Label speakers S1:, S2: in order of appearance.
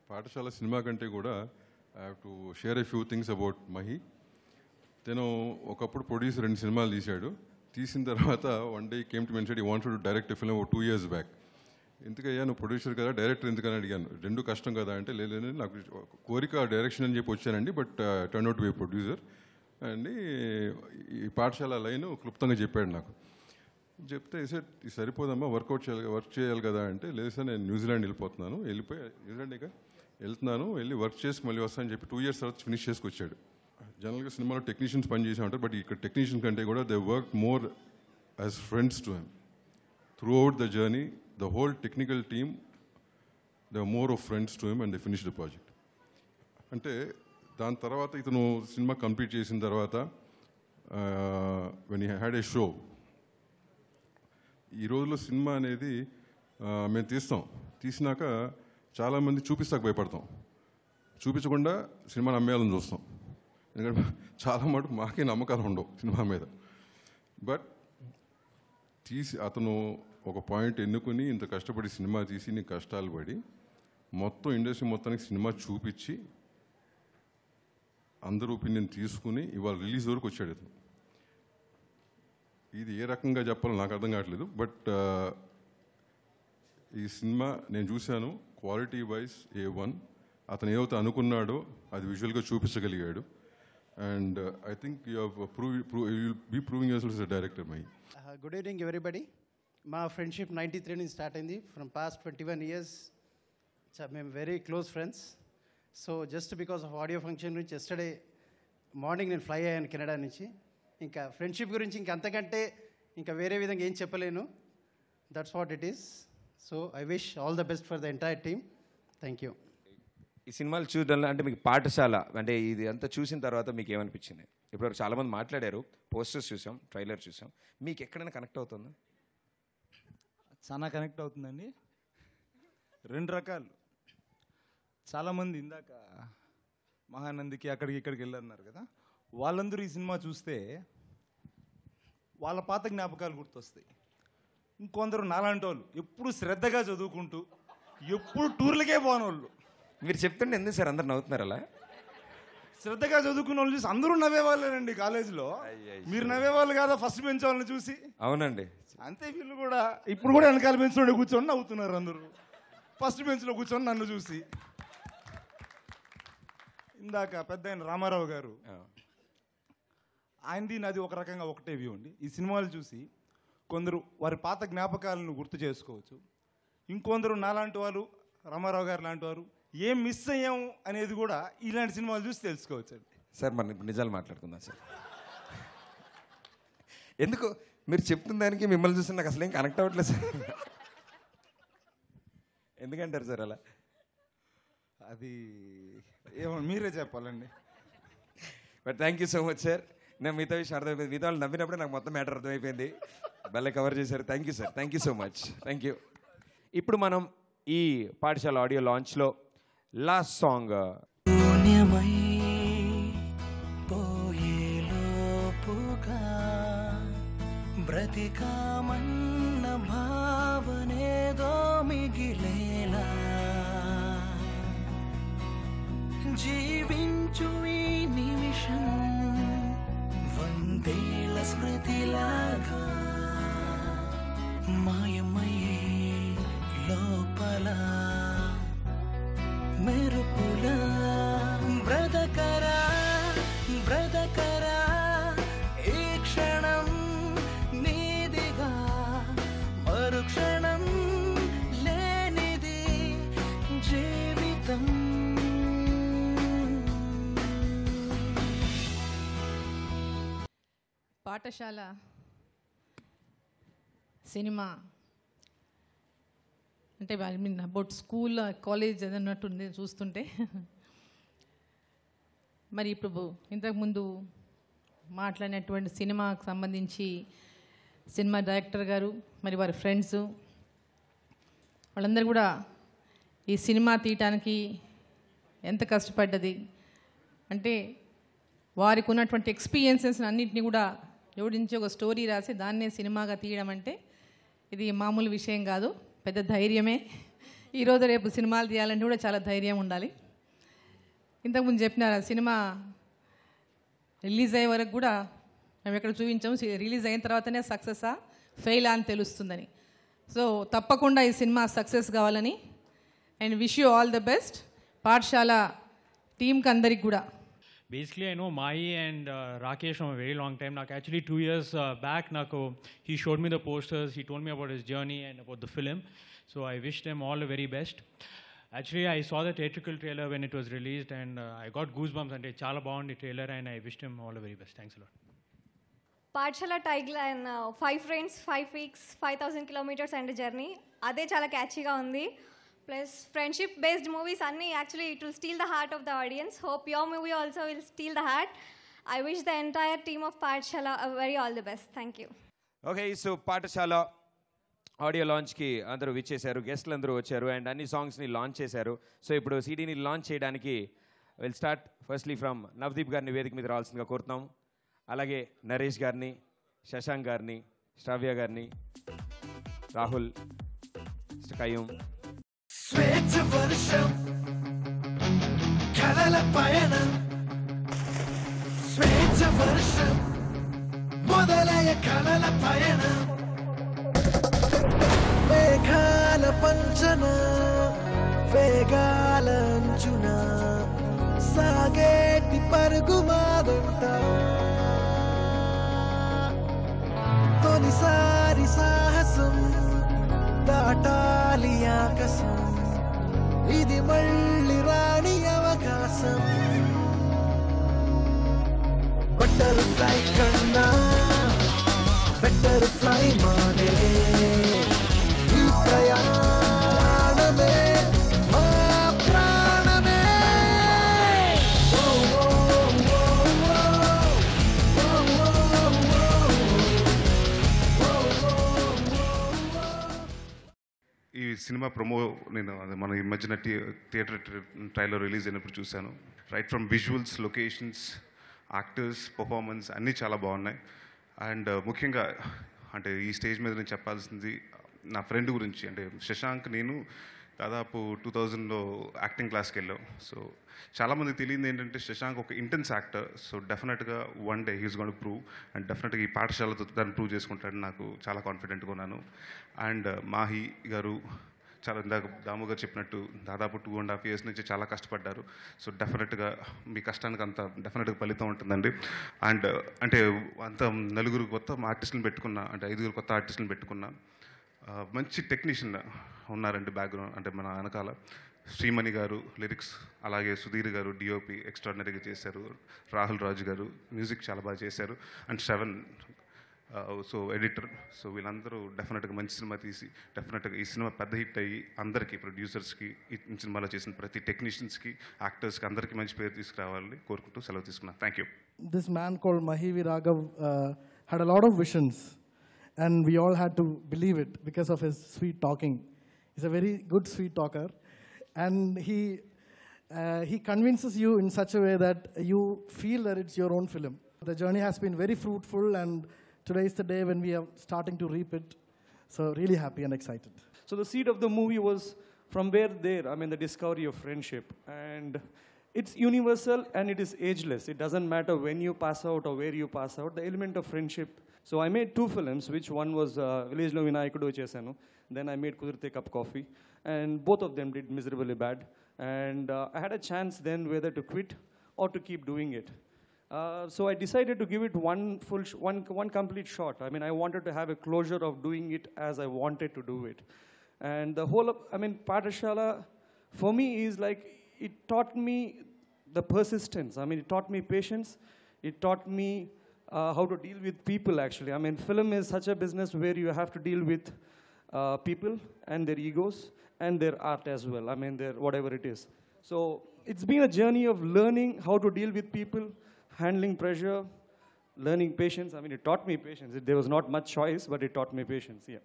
S1: పాఠశాల సినిమా కంటే కూడా I have to share a few things about Mahi. తను ఒకప్పుడు ప్రొడ్యూసర్ 2 సినిమాలు తీశాడు. తీసిన తర్వాత one day came to mention he wanted to direct a film 2 years back. ఎందుకయ్యా నువ్వు ప్రొడ్యూసర్ కదా, డైరెక్టర్ ఎందుకని అడిగాను. 2 కష్టం కదా అంటే, లేదు నాకు కోరిక డైరెక్షన్ అని చెప్పి వచ్చానండి, but turn out to be producer అండి. ఈ పాఠశాల లైన్ క్లుప్తంగా చెప్పాడు నాకు. చెప్తే సార్ ఇది సరిపోదమ్మా, వర్క్ చేయాలి కదా అంటే, లేదు సార్ నేను న్యూజిలాండ్ వెళ్ళిపోతున్నాను, న్యూజిలాండ్ వెళ్ళి వర్క్ చేసి మళ్ళీ వస్తానని చెప్పి 2 years తర్వాత ఫినిష్ చేసుకొచ్చాడు. జనరల్గా సినిమాలో టెక్నీషియన్స్ పని చేసి ఉంటారు, బట్ ఇక్కడ టెక్నీషియన్ కంటే కూడా they work more as friends to him throughout the journey. The whole technical team they are more of friends to him and they finish the project. అంటే దాని తర్వాత ఇతను సినిమా కంప్లీట్ చేసిన తర్వాత when he had a show, ఈ రోజుల్లో cinema అనేది మేము తీసినాక చాలామంది చూపిస్తాక భయపడతాం, చూపించకుండా సినిమాని అమ్మేయాలని చూస్తాం. ఎందుకంటే చాలా మటుకు మాకే నమ్మకాలు ఉండవు సినిమా మీద. బట్ అతను ఒక పాయింట్ ఎన్నుకుని ఇంత కష్టపడి సినిమా తీసి నీ కష్టాలు పడి మొత్తం ఇండస్ట్రీ మొత్తానికి సినిమా చూపించి అందరూ ఒపీనియన్ తీసుకుని ఇవాళ రిలీజ్ వరకు వచ్చాడు అతను. ఇది ఏ రకంగా చెప్పాలో నాకు అర్థం కావట్లేదు. బట్ ఈ సినిమా నేను చూశాను, క్వాలిటీ వైజ్ A1. అతను ఏవైతే అనుకున్నాడో అది విజువల్గా చూపించగలిగాడు. And I think you will be proving yourself as a director. My
S2: good evening everybody. మా ఫ్రెండ్షిప్ 93 నుంచి స్టార్ట్ అయింది. ఫ్రమ్ పాస్ట్ 21 years మేము very close friends. So just because of audio function గురించి ఎస్టర్డే మార్నింగ్ నేను fly అయ్యాను Canada నుంచి. ఇంకా friendship గురించి ఇంకా అంతకంటే ఇంకా వేరే విధంగా ఏం చెప్పలేను. That's what it is. So I wish all the best for the entire team. Thank you.
S3: ఈ సినిమాలు చూడడంలో అంటే మీకు పాఠశాల అంటే ఇది అంతా చూసిన తర్వాత మీకు ఏమనిపించింది? ఇప్పటివరకు చాలామంది మాట్లాడారు, పోస్టర్స్ చూసాం, ట్రైలర్ చూసాం, మీకు ఎక్కడైనా కనెక్ట్ అవుతుందా?
S4: చాలా కనెక్ట్ అవుతుందండి. 2 రకాలు. చాలామంది ఇందాక మహానందికి అక్కడికి ఇక్కడికి వెళ్ళన్నారు కదా, వాళ్ళందరూ ఈ సినిమా చూస్తే వాళ్ళ పాత జ్ఞాపకాలు గుర్తొస్తాయి. ఇంకొందరు నాలాంటి వాళ్ళు ఎప్పుడు శ్రద్ధగా చదువుకుంటూ ఎప్పుడు టూర్లకే పోనోళ్ళు.
S3: మీరు చెప్తుంటే ఎందుకు సార్ అందరు నవ్వుతున్నారు అలా?
S4: శ్రద్ధగా చదువుకున్న వాళ్ళు చూసి అందరూ నవ్వేవాళ్ళేనండి కాలేజీలో. మీరు నవ్వేవాళ్ళు కాదా ఫస్ట్ బెంచ్ వాళ్ళని చూసి?
S3: అవునండి.
S4: అంతే వీళ్ళు కూడా ఇప్పుడు కూడా వెనకాల బెంచ్లో కూర్చొని నవ్వుతున్నారు అందరూ, ఫస్ట్ బెంచ్లో కూర్చొని నన్ను చూసి. ఇందాక పెద్ద ఆయన రామారావు గారు, ఆయనది నాది ఒక రకంగా ఒకటే వ్యూ అండి. ఈ సినిమాలు చూసి కొందరు వారి పాత జ్ఞాపకాలను గుర్తు చేసుకోవచ్చు. ఇంకొందరు నాలాంటి వాళ్ళు, రామారావు గారు లాంటి వారు ఏం మిస్ అయ్యాము అనేది కూడా ఇలాంటి సినిమాలు చూసి తెలుసుకోవచ్చు అండి.
S3: సార్ మనం ఇప్పుడు నిజాలు మాట్లాడుకుందాం సార్. ఎందుకు మీరు చెప్తున్న దానికి మిమ్మల్ని చూసి నాకు అసలు ఏం కనెక్ట్ అవ్వట్లేదు సార్. ఎందుకంటారు సార్ అలా?
S4: అది ఏమో మీరే చెప్పాలండి.
S3: But thank you so much sir. నేను మిగతా విషయం అర్థమైపోయింది, మిగతా వాళ్ళు నవ్వినప్పుడే నాకు మొత్తం మ్యాటర్ అర్థమైపోయింది. భలే కవర్ చేశారు. Thank you sir, thank you so much. Thank you. ఇప్పుడు మనం ఈ పాఠశాల ఆడియో లాంచ్లో లాస్ట్ సాంగ్
S5: బ్రతికామన్న భావనేదో మిగిలేలా జీవించు ఈ నిమిషం వందేళ్ల స్మృతిలాగా మాయమయ్యే లోపల మెరుపులా బ్రతకరా బ్రతకరా ఈ క్షణం నీదిగా మరుక్షణం లేనిది జీవితం.
S6: పాఠశాల సినిమా అంటే I mean about school college అన్నట్టుంది చూస్తుంటే. మరి ఇప్పుడు ఇంతకుముందు మాట్లాడినటువంటి సినిమాకు సంబంధించి సినిమా డైరెక్టర్ గారు మరి వారి ఫ్రెండ్స్ వాళ్ళందరూ కూడా ఈ సినిమా తీయటానికి ఎంత కష్టపడ్డది అంటే వారికి ఉన్నటువంటి ఎక్స్పీరియన్సెస్ అన్నింటినీ కూడా జోడించి ఒక స్టోరీ రాసి దాన్నే సినిమాగా తీయడం అంటే ఇది మామూలు విషయం కాదు, పెద్ద ధైర్యమే. ఈరోజు రేపు సినిమాలు తీయాలంటే కూడా చాలా ధైర్యం ఉండాలి. ఇంతకుముందు చెప్పినారు ఆ సినిమా రిలీజ్ అయ్యే వరకు కూడా మేము ఎక్కడ చూపించాము, రిలీజ్ అయిన తర్వాతనే సక్సెసా ఫెయిల్ అని తెలుస్తుందని. సో తప్పకుండా ఈ సినిమా సక్సెస్ కావాలని and wish you all the best. పాఠశాల టీంకి అందరికి కూడా.
S7: Basically, I know Mahi and Rakesh from a very long time. Like actually 2 years back, he showed me the posters. He told me about his journey and about the film. So I wish them all the very best. Actually, I saw the theatrical trailer when it was released, and I got goosebumps. And it's chala bond the trailer, and I wished them all the very best. Thanks a lot.
S8: Pathashala tagline 5 friends 5 weeks 5,000 kilometers and journey, అదే చాలా క్యాచీగా ఉంది. Plus friendship based movies అన్నీ actually it will steal the heart of the audience. Hope your movie also will steal the heart. I wish the entire team of Pathashala very all the best. Thank you.
S3: Okay, so Pathashala audio లాంచ్కి అందరూ విచ్చేశారు, గెస్ట్లు అందరూ వచ్చారు and అన్ని సాంగ్స్ని launch చేశారు. So ఇప్పుడు సీడీని launch చేయడానికి will start firstly from Navdeep గారిని వేదిక మీద రావాల్సిందిగా కోరుతున్నాం. అలాగే నరేష్ గారిని, శశాంక్ గారిని, శ్రావ్య గారిని, రాహుల్, కయ్యూమ్.
S5: స్వేచ్ఛ వర్షం కలల పయనం, స్వేచ్ఛ వర్షం మొదలయ కలల పయనం, మేఘాల పంచన వేగాల అంచున సాగేటి పరుగు మాదంట, తొలిసారి సాహసం దాటాలి ఆకాశం, ఇది మళ్ళీ రాని అవకాశం. బటర్ఫ్లై కన్నా బటర్ఫ్లై మానే ఈ ప్రయాణమే మా ప్రాణమే. ఓ ఓ ఓ ఓ ఓ ఓ ఓ.
S9: ఈ సినిమా ప్రమో నేను మన ఈ మధ్యన థియేటర్ ట్రైలర్ రిలీజ్ అయినప్పుడు చూశాను. Right from visuals, locations, actors, performance అన్నీ చాలా బాగున్నాయి. అండ్ ముఖ్యంగా అంటే ఈ స్టేజ్ మీద నేను చెప్పాల్సింది నా ఫ్రెండ్ గురించి. అంటే శశాంక్, నేను దాదాపు 2000లో యాక్టింగ్ క్లాస్కి వెళ్ళాం. సో చాలామందికి తెలియదు ఏంటంటే శశాంక్ ఒక ఇంటెన్స్ యాక్టర్. సో డెఫినెట్గా one day he's gonna prove and డెఫినెట్గా ఈ పాఠశాలతో దాన్ని ప్రూవ్ చేసుకుంటాడని నాకు చాలా కాన్ఫిడెంట్గా ఉన్నాను. అండ్ మాహి గారు చాలా ఇందాక దాము గారు చెప్పినట్టు దాదాపు 2.5 years నుంచి చాలా కష్టపడ్డారు. సో డెఫినెట్గా మీ కష్టానికి అంత డెఫినెట్గా ఫలితం ఉంటుందండి. అండ్ అంటే అంత నలుగురు కొత్త ఆర్టిస్టులను పెట్టుకున్నా, అంటే 5 కొత్త ఆర్టిస్టులను పెట్టుకున్నా. మంచి టెక్నీషియన్ ఉన్నారండి బ్యాక్గ్రౌండ్, అంటే మన వెనకాల శ్రీమణి గారు లిరిక్స్, అలాగే సుధీర్ గారు డిఓపి ఎక్స్ట్రాడినరీగా చేశారు, రాహుల్ రాజు గారు మ్యూజిక్ చాలా బాగా చేశారు, and Shravan so editor. So వీళ్ళందరూ డెఫినెట్గా మంచి సినిమా తీసి డెఫినెట్గా ఈ సినిమా పెద్ద హిట్ అయ్యి అందరికీ, ప్రొడ్యూసర్స్కి, ఈ సినిమాలో చేసిన ప్రతి టెక్నీషియన్స్కి, యాక్టర్స్కి అందరికీ మంచి పేరు తీసుకురావాలని కోరుకుంటూ సెలవు తీసుకున్నాను. Thank you.
S10: This man called Mahi V. Raghav had a lot of visions, and we all had to believe it because of his sweet talking. He's a very good sweet talker, and he convinces you in such a way that you feel that it's your own film. The journey has been very fruitful, and today is the day when we are starting to reap it. So really happy and excited.
S11: So the seed of the movie was from where there, I mean the discovery of friendship. And it's universal and it is ageless. It doesn't matter when you pass out or where you pass out, the element of friendship. So I made 2 films, which one was Village Lo Vinayikudu Chesanu. Then I made Kudirte Cup Coffee. And both of them did miserably bad. And I had a chance then whether to quit or to keep doing it. So I decided to give it one complete shot. I mean, I wanted to have a closure of doing it as I wanted to do it. And the whole of, I mean, Pathashala for me is like, it taught me the persistence. I mean, it taught me patience. It taught me how to deal with people, actually. I mean, film is such a business where you have to deal with people and their egos and their art as well. I mean, their whatever it is. So it's been a journey of learning how to deal with people, handling pressure, learning patience. I mean, it taught me patience. There was not much choice, but it taught me patience, yeah.